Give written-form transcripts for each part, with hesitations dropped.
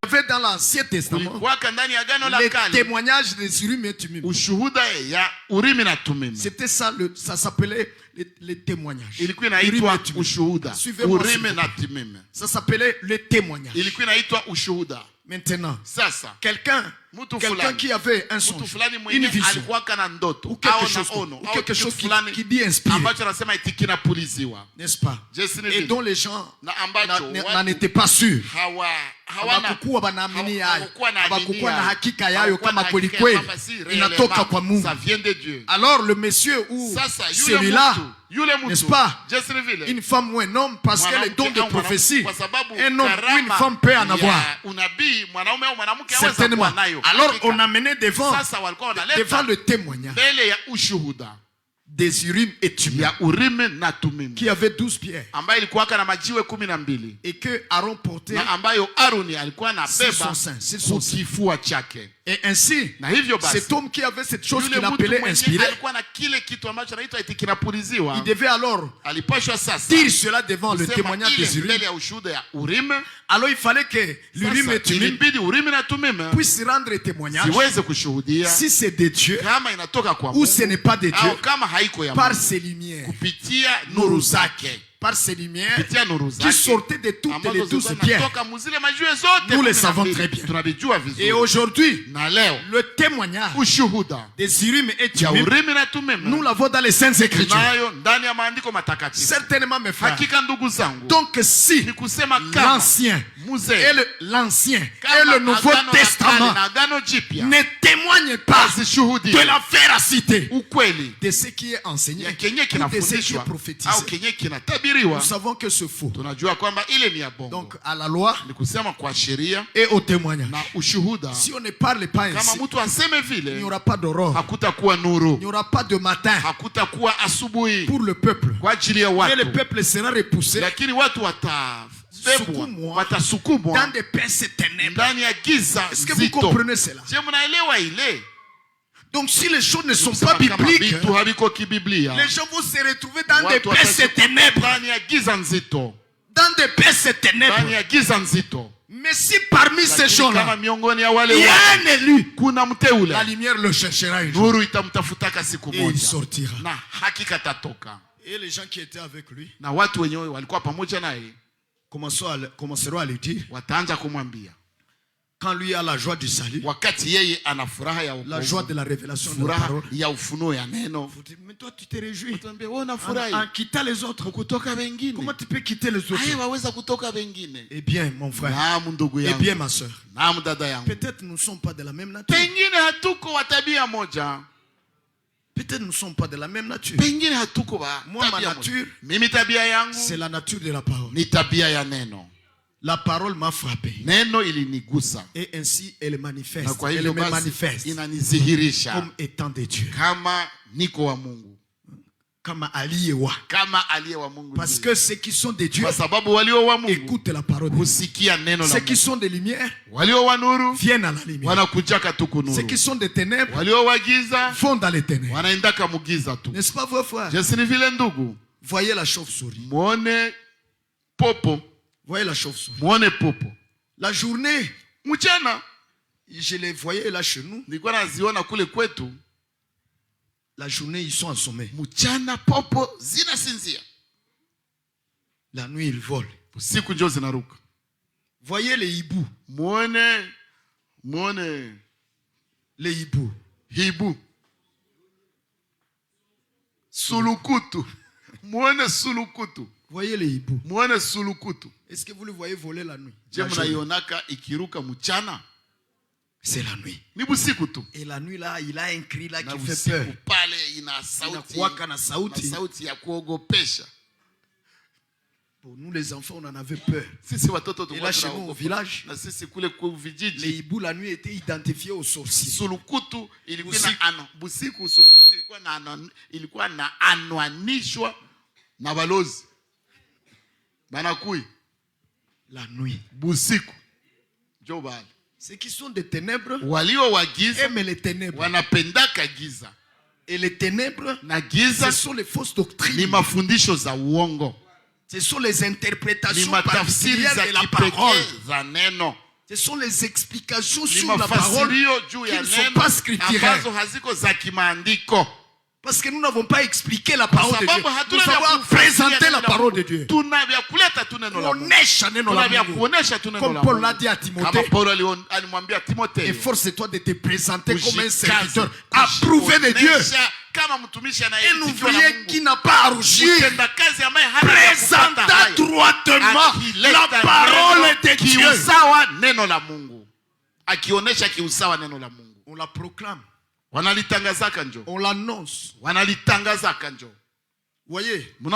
avait dans l'Ancien Testament les témoignages des Urim et Tumim. C'était ça, ça s'appelait les témoignages. Suivez-moi. Ça s'appelait les témoignages. Maintenant, quelqu'un qui avait un songe, une vision, ou quelque chose qui dit inspiré, n'est-ce pas? Et dont les gens n'en étaient pas sûrs. Alors le monsieur ou celui-là, n'est-ce pas, une femme ou un homme, parce que les dons de prophétie, un homme ou une femme peut en avoir. Certainement. Alors on a mené devant le témoignage des Urim et Tumim, qui avait 12 pierres, et que Aaron portait sur son sein. Et ainsi, cet homme qui avait cette chose qu'il appelait inspiré, il devait alors dire cela devant le témoignage des Urim. Alors il fallait que l'Urim et Tumim puisse rendre témoignage si c'est de Dieu ou ce n'est pas de Dieu, par ses lumières, par ces lumières qui sortaient de toutes les 12 pierres. Nous le savons très bien. Et aujourd'hui, le témoignage des Urim et Tumim, nous l'avons dans les Saintes Écritures. Certainement, mes frères. Donc si l'Ancien et le Nouveau Testament ne témoignent pas de la véracité de ce qui est enseigné ou de ce qui est prophétisé, nous savons que c'est faux. Donc à la loi et au témoignage, si on ne parle pas ainsi, il n'y aura pas d'aurore, il n'y aura pas de matin pour le peuple, et le peuple sera repoussé dans des pinces ténèbres. Est-ce que vous comprenez cela? Donc si les choses ne sont pas bibliques, les gens vont se retrouver dans des pinces ténèbres. Dans des pinces ténèbres. Mais si parmi ces gens-là, il y a un élu, la lumière le cherchera un jour. Et il sortira. Et les gens qui étaient avec lui commenceront à lui dire, quand lui a la joie du salut, la joie de la révélation de la parole, mais toi tu te réjouis en quittant les autres. Comment tu peux quitter les autres? Eh bien mon frère, eh bien ma soeur, peut-être nous ne sommes pas de la même nature. Peut-être nous ne sommes pas de la même nature. Moi ma nature, c'est la nature de la parole. La parole m'a frappé. Et ainsi elle manifeste. Elle me manifeste comme étant de Dieu. Parce que ceux qui sont de Dieu écoutent la parole de Dieu. Ceux qui sont des lumières viennent à la lumière. Ceux qui sont des ténèbres vont dans les ténèbres. N'est-ce pas vos frères? Voyez la chauve-souris. Voyez la chauve-souris. La journée, je les voyais là chez nous. La journée, ils sont en sommeil. La nuit, ils volent. Voyez les hiboux. Les hiboux. Sulukutu. Voyez les hiboux. Est-ce que vous le voyez voler la nuit? C'est la nuit. Et la nuit là, il a un cri là qui fait peur. Pour nous les enfants, on en avait peur. Et là chez nous au village, les hiboux la nuit étaient identifiés aux sorciers. La nuit. Ceux qui sont des ténèbres aiment les ténèbres. Et les ténèbres, ce sont les fausses doctrines. Ce sont les interprétations particulières de la parole. Ce sont les explications sur la parole qui ne sont pas scripturaires. Parce que nous n'avons pas expliqué la parole de Dieu. Nous avons présenté la parole de Dieu. Comme Paul l'a dit à Timothée. Efforce-toi de te présenter comme un serviteur approuvé de Dieu. Un ouvrier qui n'a pas à rougir. Présenta droitement la parole de Dieu. On la proclame. On l'annonce. Voyez, on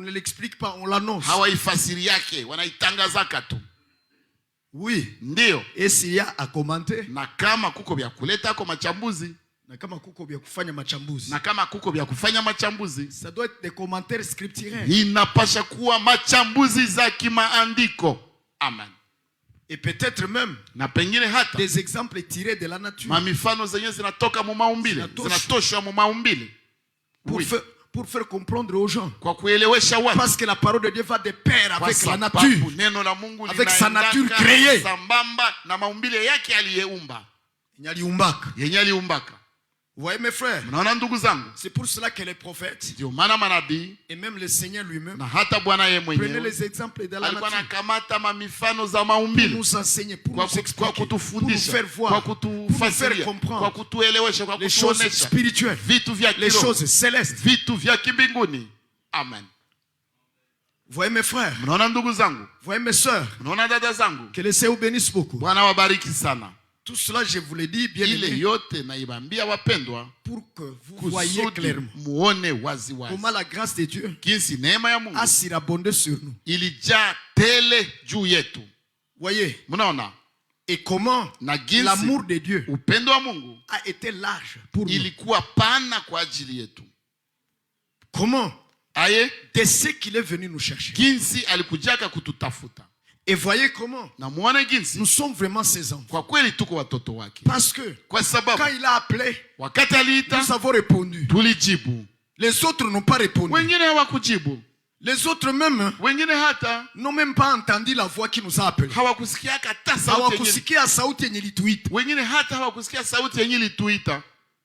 ne l'explique pas, on l'annonce. Oui. Et s'il y a à commenter, na kama kuko vya kufanya machambuzi, ça doit être des commentaires scripturaires. Inapasha kuwa machambuzi za kimaandiko. Amen. Et peut-être même des exemples tirés de la nature. Pour faire comprendre aux gens. Parce que la parole de Dieu va de pair avec la nature. Avec sa nature créée. Vous voyez mes frères, c'est pour cela que les prophètes et même le Seigneur lui-même prenaient les exemples de la nature pour nous enseigner, pour nous expliquer, pour nous faire voir, pour nous faire comprendre les choses spirituelles, les choses célestes. Amen. Vous voyez mes frères, vous voyez mes sœurs, que le Seigneur bénisse beaucoup. Tout cela, je vous l'ai dit, bien aimé, pour que vous voyez clairement comment la grâce de Dieu a surabondé sur nous. Voyez, et comment l'amour de Dieu a été large pour nous. Comment de ce qu'il est venu nous chercher. Et voyez comment nous sommes vraiment ses enfants. Parce que quand il a appelé, nous avons répondu. Les autres n'ont pas répondu. Les autres même n'ont même pas entendu la voix qui nous a appelés.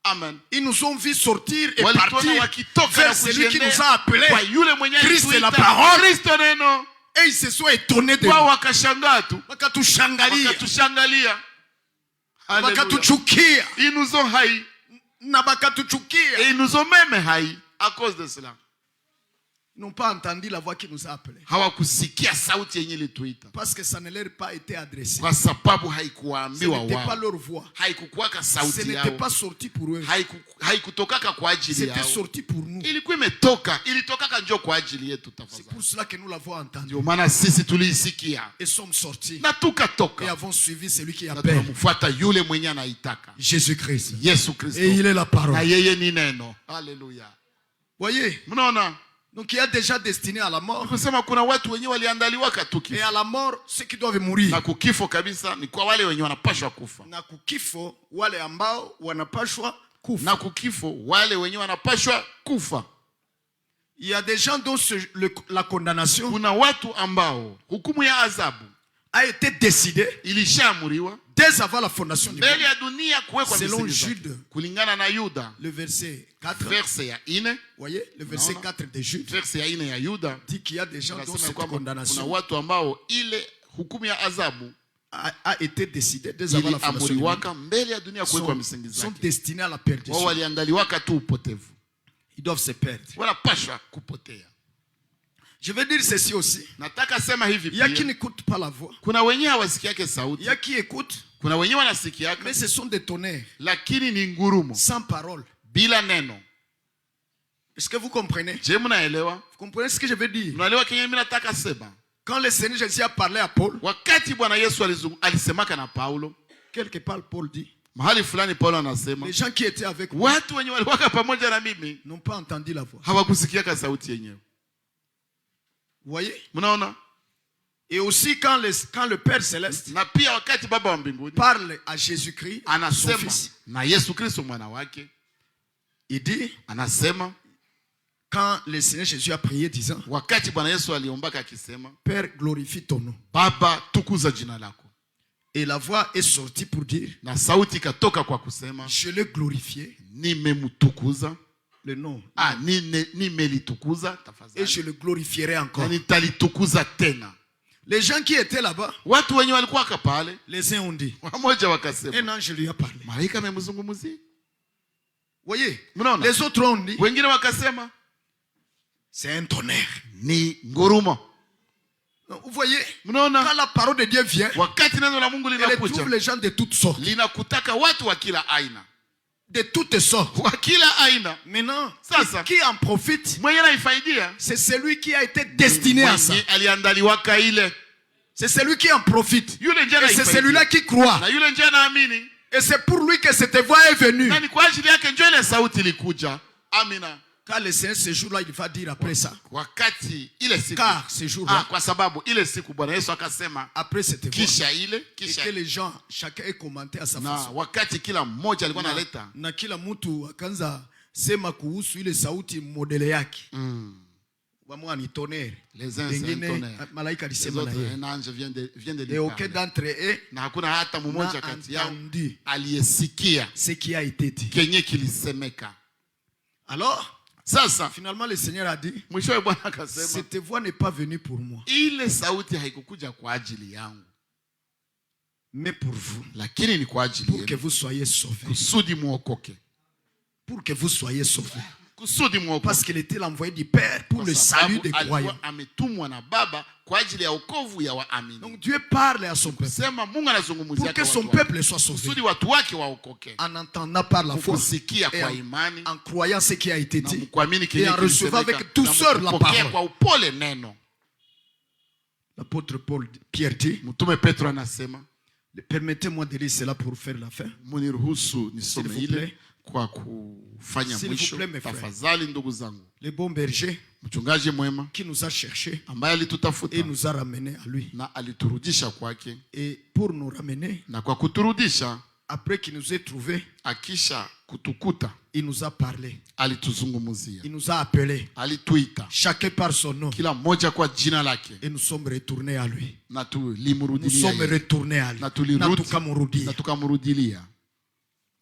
Amen. Ils nous ont vu sortir et partir vers celui qui nous a appelés. Christ est la parole. Et ils se sont étonnés de nous. Wakatushangalia. Wakatuchukia. Ils nous ont haï. Et ils nous ont même haï à cause de cela. Ils n'ont pas entendu la voix qui nous a appelés. Parce que ça ne leur a pas été adressé. Ce n'était pas leur voix. Ce n'était pas sorti pour eux. C'était sorti pour nous. C'est pour cela que nous l'avons entendu. Et sommes sortis. Et avons suivi celui qui appelle. Jésus-Christ. Et il est la parole. Alléluia. Voyez. Donc il y a déjà destiné à la mort. Et à la mort, ceux qui doivent mourir. Na kukifo wale ambao wanapashwa kufa. Il y a des gens dont la condamnation a été décidée dès avant la fondation du monde. Selon Jude, le verset 4, voyez, le verset 4 de Jude dit qu'il y a des gens dont cette condamnation a été décidée dès avant la fondation du monde. Sont destinés à la perdition. Ils doivent se perdre. Je vais dire ceci aussi. Il y a qui n'écoutent pas la voix. Il y a qui écoutent. Mais ce sont des tonnerres. Sans parole. Est-ce que vous comprenez? Vous comprenez ce que je veux dire? Quand le Seigneur Jésus a parlé à Paul, quelque part Paul dit, les gens qui étaient avec moi n'ont pas entendu la voix. Vous voyez? Et aussi quand le Père Céleste parle à Jésus-Christ, son fils, il dit, quand le Seigneur Jésus a prié disant, Père, glorifie ton nom. Et la voix est sortie pour dire, na sauti katoka kwa kusema, je l'ai glorifié. Nimemutukuza. Le nom. Nimelitukuza tafadhali. Et je le glorifierai encore. Nitalitukuza tena. Les gens qui étaient là-bas, watu wenye walikuwa pale, les uns ont dit, wamoja wakasema, un ange lui a parlé. Malaika amemzungumzia. Voyez, Mnaona? les autres ont dit, wengine wakasema, c'est un tonnerre. Ni ngurumo. Vous voyez, mnaona? Quand la parole de Dieu vient, wakati neno la Mungu elle trouve les gens de toutes sortes. Linakutaka watu wa kila aina. De toutes sortes. Wa kila aina. Maintenant, sasa, qui en profite? Mwenye naifaidia, c'est celui qui a été destiné à ça. Aliandaliwaka ile. C'est celui qui en profite. Et c'est celui-là qui croit. Na yule nje anaamini. Et c'est pour lui que cette voix est venue. Na ni kwa ajili yake ndio ile sauti ilikuja. Amina. Car le Seigneur ce jour-là il va dire après ça. Wakati ile siku. Car ce jour-là. Kwa sababu ile siku Bwana Yesu akasema. Après cette voix. Kisha ile. Et que les gens chacun ait commenté à sa façon. Wakati kila mmoja alikuwa analeta. Na kila mtu akaanza sema kuhusu ile sauti modele yake. Wamwa ni tonnerre. Les uns c'est un tonnerre. Malaika alisema na yeye. Un ange vient de lui. Et aucun d'entre eux na hakuna hata mmoja kati yao aliyesikia ce qui a été dit. Kenye kilisemeka. Alors, sasa finalement le Seigneur a dit, mwishowe Bwana akasema, cette voix n'est pas venue pour moi. Ile sauti haikukuja kwa ajili yangu. Mais pour vous. Lakini ni kwa ajili pour que vous soyez sauvés. Kusudi muokoke. Pour que vous soyez sauvés. Kusudi muokoke. Parce qu'il était l'envoyé du Père pour le salut des croyants. Ametumwa na Baba kwa ajili ya wokovu ya waamini. Donc Dieu parle à son peuple. Sema Mungu anazungumzia pour que son peuple soit sauvé. Kusudi watu wake waokoke. En entendant par la foi. Kusikia kwa imani. En croyant ce qui a été dit. Et en recevant avec douceur la parole. Kwa upole neno. L'apôtre Pierre dit, Mtume Petro anasema, permettez-moi de lire cela pour faire la fin. Muniruhusu nisome ile kwa kufanya mwisho. Tafadhali ndugu zangu. Le bon berger, mchungaji mwema, qui nous a cherché, ambaye alitutafuta et nous a ramené à lui, na aliturudisha kwake. Et pour nous ramener, na kwa kuturudisha, après qu'il nous ait trouvé, akisha kutukuta, il nous a parlé, alituzungumzia, il nous a appelé, alituita, chacun par son nom, kila mmoja kwa jina lake, et nous sommes retournés à lui. Na tulimurudilia, nous sommes retournés à lui. Na tukamurudia.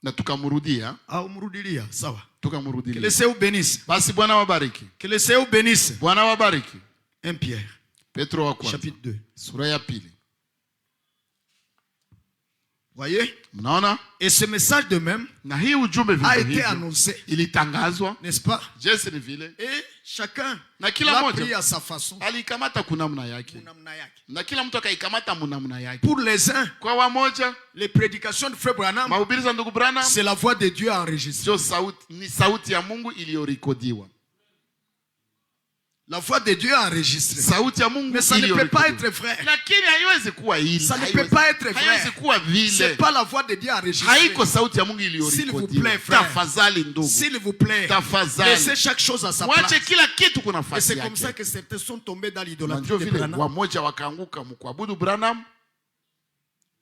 Na tukamurudia. Umurudilia, sawa. Tukamurudilia. Que le Seigneur bénisse. Basi Bwana wabariki. Que le Seigneur bénisse. Bwana wabariki. 1 Pierre. Petro wa kwanza. Chapitre 2. Sura ya pili. Voyez? Mnaona? Et ce message de même a été annoncé. Ilitangazwa. N'est-ce pas? Jesi ni vile. Et chacun l'a pris à sa façon. Alikamata kunamna yake. Na kila mtu akaikamata munamna yake. Pour les uns, kwa wamoja, les prédications de Frère Branham, mahubiri za ndugu Branham, c'est la voix de Dieu enregistrée. Ni sauti ya Mungu iliyorekodiwa. La voix de Dieu enregistrée. Mais ça ne peut pas être vrai. Ça ne peut pas être vrai. C'est pas la voix de Dieu enregistrée. S'il vous plaît, frère. S'il vous plaît. Laissez chaque chose à sa place. Et c'est comme ça que certains sont tombés dans l'idolâtrie de Branham.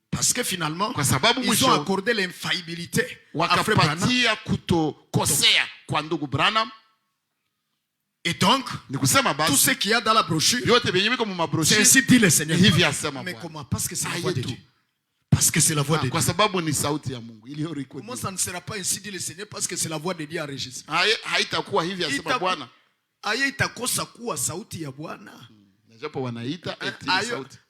Parce que finalement, ils ont accordé l'infaillibilité à Frère Branham. Et donc, tout ce qu'il y a dans la brochure, c'est ainsi dit le Seigneur. Mais comment? Parce que c'est la voix de Dieu. Parce que c'est la voix de Dieu. Comment ça ne sera pas ainsi dit le Seigneur? Parce que c'est la voix de Dieu enregistrée. Aye itakosa kuwa sauti ya Bwana.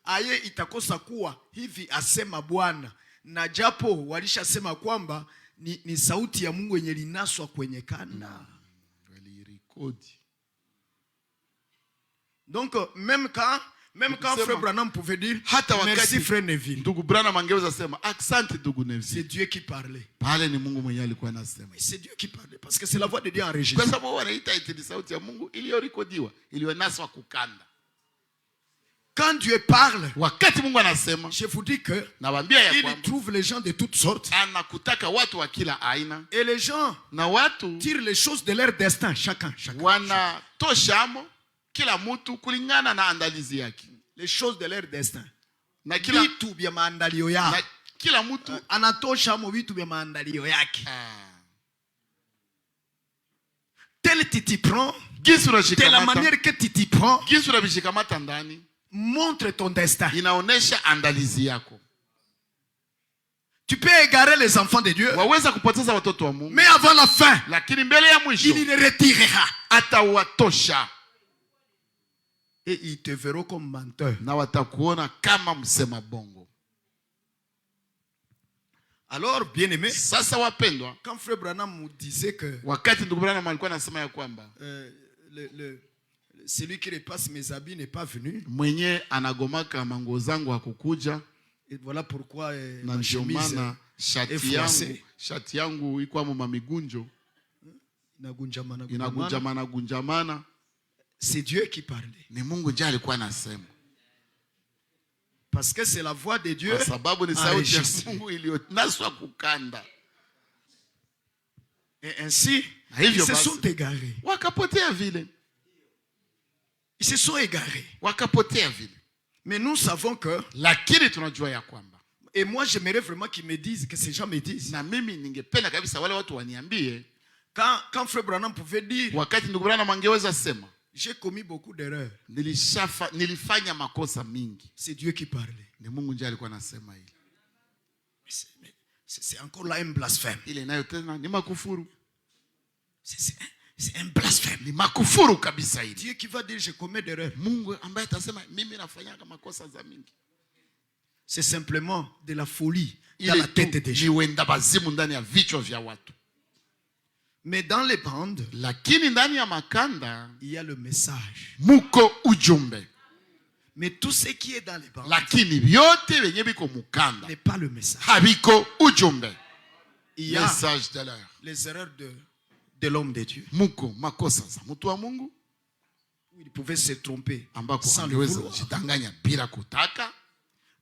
Aye itakosa kuwa hivi asema Bwana. Na japo walishasema kwamba ni sauti ya Mungu yenye linaswa kwenye kanda. Donc même quand Frère Branham pouvait dire merci Frère Neville, c'est Dieu qui parlait. C'est Dieu qui parlait parce que c'est la voix de Dieu enregistrée. Quand Dieu parle, je vous dis que il trouve les gens de toutes sortes. Et les gens tirent les choses de leur destin, chacun. Kila mtu kulingana na andalizi yake. Les choses de leur destin. Na kila vitu vya maandalio yao. Na kila mtu anatosha mo vitu vya maandalio yake. Tel tu t'y prends. De la manière que tu t'y prends. Gisura bishikamata ndani. Montre ton destin. Inaonesha andalizi yako. Tu peux égarer les enfants de Dieu. Waweza kupoteza watoto wa Mungu. Mais avant la fin, lakini mbele ya mwisho, il les retirera. Atawatosha. Et ils te verront comme menteur. Na watakuona kama msema bongo. Alors, bien-aimé, sasa wapendwa, quand frère Branham nous disait que wakati ndugu Branham alikuwa anasema ya kwamba celui qui repasse mes habits n'est pas venu. Mwenye anagomaka manguo zangu hakukuja. Et voilà pourquoi ma chemise shati yangu iko amo mamigunjo. Inagunjamana. C'est Dieu qui parlait. Ni Mungu ndiye alikuwa anasema. Parce que c'est la voix de Dieu. Kwa sababu ni sauti ya Mungu iliyonaswa kukanda. Et ainsi, ils se sont égarés. Wakapotea vile. Ils se sont égarés. Wakapotea vile. Mais nous savons que, lakini tunajua ya kwamba, et moi j'aimerais vraiment qu'ils me disent, que ces gens me disent, na mimi ningependa kabisa wale watu waniambie, quand frère Branham pouvait dire, wakati ndugu Branham angeweza sema, j'ai commis beaucoup d'erreurs, nilifanya makosa mingi, c'est Dieu qui parlait. Ni Mungu ndiye alikuwa anasema hili. C'est encore là un blasphème. Ile nayo tena ni makufuru. C'est un blasphème. Ni makufuru kabisa hili. Dieu qui va dire je commets d'erreurs. Mungu ambaye atasema mimi nafanya makosa za mingi. C'est simplement de la folie dans la tête des gens. Ni wenda bazimu ndani ya vichwa vya watu. Mais dans les bandes, lakini ndani ya makanda, il y a le message. Muko ujumbe. Mais tout ce qui est dans les bandes, lakini vyote venye biko mukanda, n'est pas le message. Habiko ujumbe. Il y a message de l'heure. Les erreurs de l'homme de Dieu. Muko makosa za mtu wa Mungu. Il pouvait se tromper sans le vouloir. Jidanganya bila kutaka.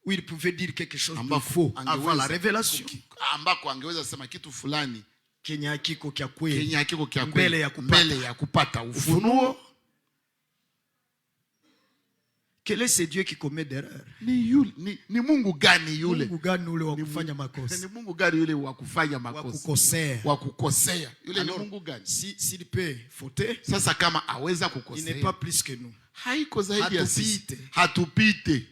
Où il pouvait dire quelque chose de faux avant la révélation. Ambako angeweza sema kitu fulani Kenya hakiko kya kweli. Mbele ya kupata ufunuo. Quel est ce Dieu qui commet d'erreur? Ni Mungu gani yule? Mungu gani yule wa kufanya makosa? Ni Mungu gani yule wa kufanya makosa? Wa kukosea. Yule ni Mungu gani? S'il peut fauter, sasa kama aweza kukosea, il n'est pas plus que nous. Haiko zaidi ya sisi. Hatupite.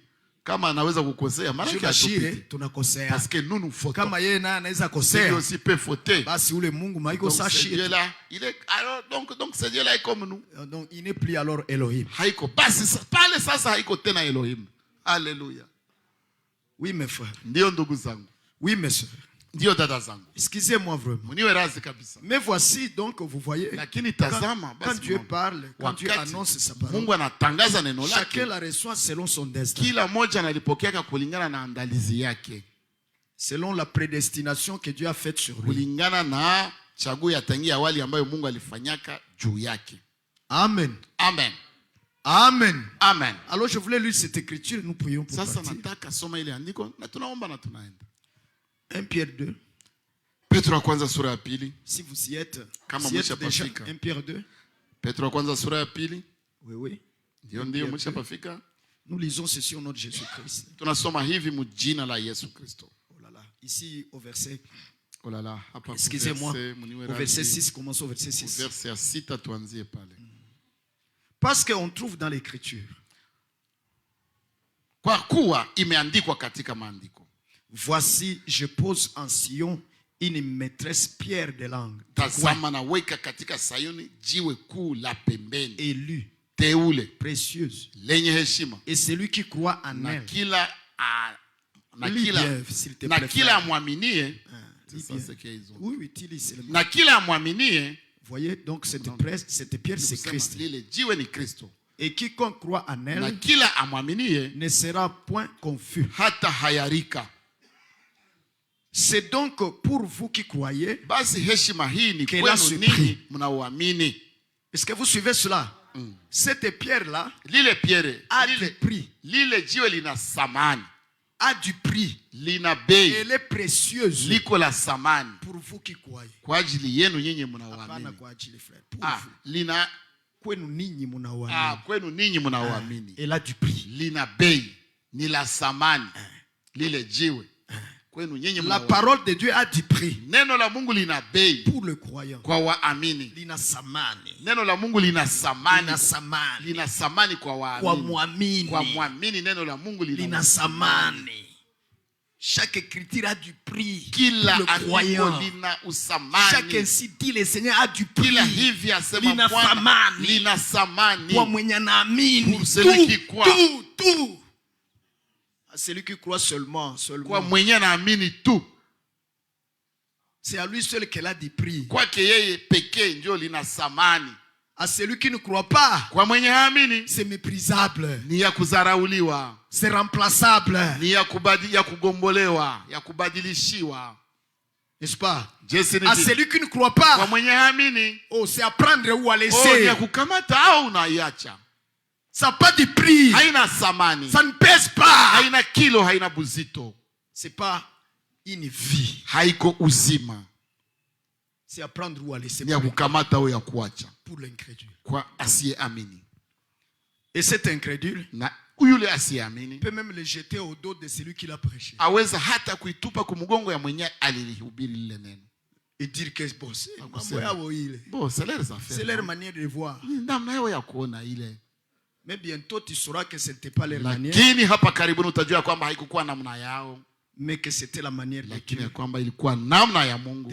Kama anaweza kukosea, maana hatupite. Tunakosea. Parce que nous nous fautons. Kama yeye naye anaweza kosea, il aussi peut fauter. Basi ule Mungu maiko sashi. Dieu là, il est alors donc ce Dieu là est comme nous. Donc il n'est plus alors Elohim. Haiko basi pale sasa haiko tena Elohim. Alléluia. Oui mes frères. Ndio ndugu zangu. Oui mes sœurs. Ndio dada zangu. Excusez-moi vraiment. Muniwe razi kabisa. Mais voici donc vous voyez. Lakini tazama basi. Quand Dieu parle, quand Dieu annonce sa parole. Mungu anatangaza neno lake. Chacun la reçoit selon son destin. Kila moja analipokea kulingana na andalizi yake. Selon la prédestination que Dieu a faite sur lui. Kulingana na chaguo ya tangia awali ambayo Mungu alifanyaka juu yake. Amen. Amen. Amen. Amen. Alors je voulais lire cette écriture, nous prions pour sasa nataka soma ile andiko na tunaomba na tunaenda. 1 Pierre 2. Petro wa kwanza sura ya pili. Si vous y êtes, kama mshapafika. 1 Pierre 2. Petro wa kwanza sura ya pili. Oui. Ndio mshapafika. Nous lisons ceci au nom de Jésus-Christ. Tunasoma hivi mjina la Yesu Kristo. Oh là là. Ici au verset. Oh là là, hapa excusez-moi. Au verset 6, commençons au verset 6. Verset 6 tuanzie pale. Parce qu'on trouve dans l'écriture. Kwa kuwa imeandikwa katika maandiko. Voici, je pose en Sion une maîtresse pierre de langue. Tazama naweka katika Sayuni jiwe kuu la pembeni. Élu, teule, précieuse, lenye heshima. Et celui qui croit en elle. Na kila amwaminie. Oui, utilise. Na kila amwaminie. Voyez donc cette pierre c'est Christ. Lile jiwe ni Kristo. Et quiconque croit en elle. Na kila amwaminie ne sera point confus. Hata hayarika. C'est donc pour vous qui croyez. Basi heshima hii ni kwenu ninyi mnaoamini. Est-ce que vous suivez cela? Cette pierre là, lile pierre a du prix. Lile jiwe lina samani. A du prix. Lina bei. Elle est précieuse. Liko la samani. Pour vous qui croyez. Kwa ajili yenu nyinyi mnaoamini. Hapana kwa ajili frère. Pour vous. Lina kwenu ninyi mnaoamini. Kwenu ninyi mnaoamini. Elle a du prix. Lina bei. Ni la samani. Lile jiwe. La parole de Dieu a du prix. Neno la Mungu lina bei. Pour le croyant. Kwa waamini. Lina samani. Neno la Mungu lina samani. Lina samani. Lina samani kwa waamini. Kwa muamini. Kwa muamini neno la Mungu lina samani. Chaque écriture a du prix. Kila le croyant. lina usamani. Chaque ainsi dit le Seigneur a du prix. Kila hivi asema lina samani. Lina samani. Kwa mwenye anaamini. Pour celui qui croit. Tout. À celui qui croit seulement. Kwa mwenye anaamini tout. C'est à lui seul qu'elle a du prix. Kwake yeye pekee ndio lina samani. À celui qui ne croit pas, c'est méprisable. Ni ya kuzarauliwa. C'est remplaçable. Ni ya kugombolewa, ya kubadilishiwa. N'est-ce pas? À celui qui ne croit pas, oh, c'est à prendre ou à laisser. Ça n'a pas de prix. Ça ne pèse pas. C'est pas une vie. C'est à prendre ou à laisser. Pour l'incrédule. Et cet incrédule peut même le jeter au dos de celui qui l'a prêché. Et dire que c'est leur manière de voir. Mais bientôt tu sauras que ce n'était pas leur manière. Mais que c'était la manière de Dieu de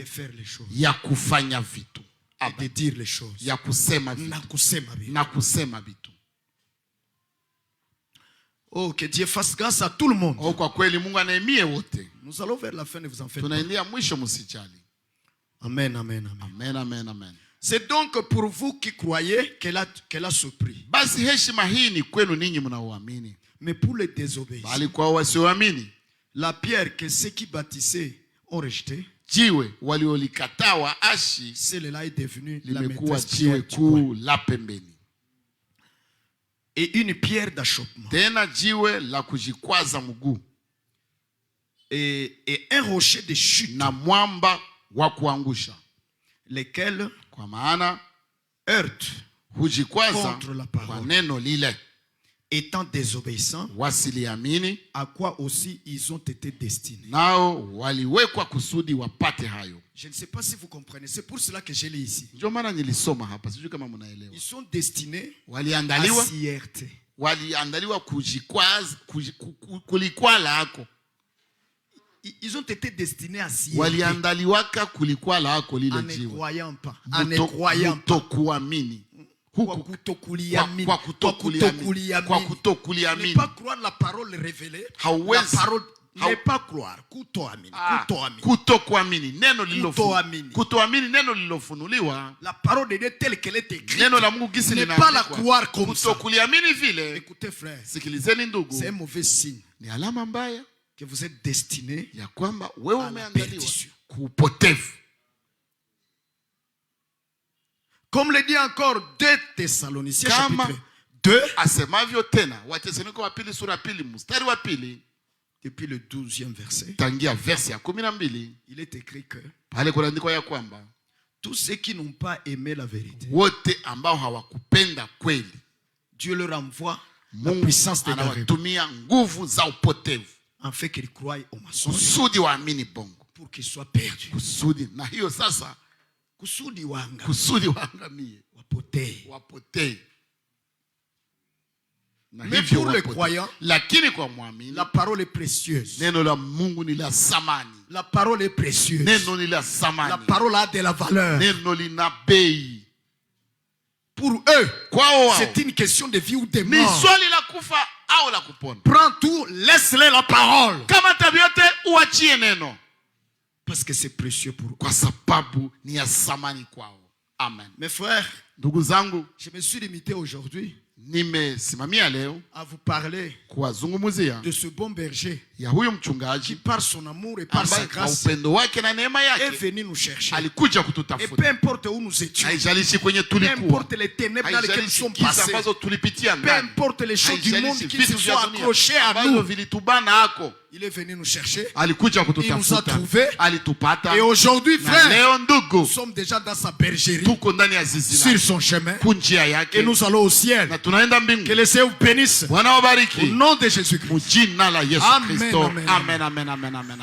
faire les choses. Et de dire les choses. Oh, que Dieu fasse grâce à tout le monde. Nous allons vers la fin, ne vous en faites pas. Amen, amen, amen. Amen, amen. C'est donc pour vous qui croyez qu'elle a surpris. Mais pour les désobéissants, la pierre que ceux qui bâtissaient ont rejetée, celle-là est devenue la maîtresse pierre du coin. Et une pierre d'achoppement. Et un rocher de chute. Lesquels heurtent contre la parole. Étant désobéissants, à quoi aussi ils ont été destinés. Je ne sais pas si vous comprenez. C'est pour cela que je lis ici. Ils sont destinés à s'y heurter. Ils ont été destinés à s'y heurter. En ne croyant pas. En ne croyant pas. Ne pas croire la parole révélée. La parole ne pas croire. La parole de Dieu telle qu'elle est écrite. Ne pas la croire comme ça. Écoutez frère, c'est un mauvais signe que vous êtes destiné à la perdition. Comme le dit encore 2 Thessaloniciens chapitre 2, depuis le 12e verset, il est écrit que tous ceux qui n'ont pas aimé la vérité, Dieu leur envoie la puissance de la en fait qu'ils croient au mensonge pour qu'ils soient perdus. Kusudi wangamie wapotee. Mais pour le croyant, la parole est précieuse. La parole est précieuse. La parole a de la valeur. Pour eux, c'est une question de vie ou de mort. Prends tout, laisse-les la parole. Parce que c'est précieux pour eux. Amen. Mes frères, je me suis limité aujourd'hui à vous parler de ce bon berger qui par son amour et par sa grâce est venu nous chercher. Et peu importe où nous étions, peu importe les ténèbres dans lesquelles nous sommes passés, peu importe les choses du monde qui se sont accrochées à nous, il est venu nous chercher. Il nous a trouvés. Et aujourd'hui, frère, nous sommes déjà dans sa bergerie, sur son chemin. Et nous allons au ciel. Que le Seigneur vous bénisse. Au nom de Jésus-Christ. Amen. Amen. Amen. Amen. Amen.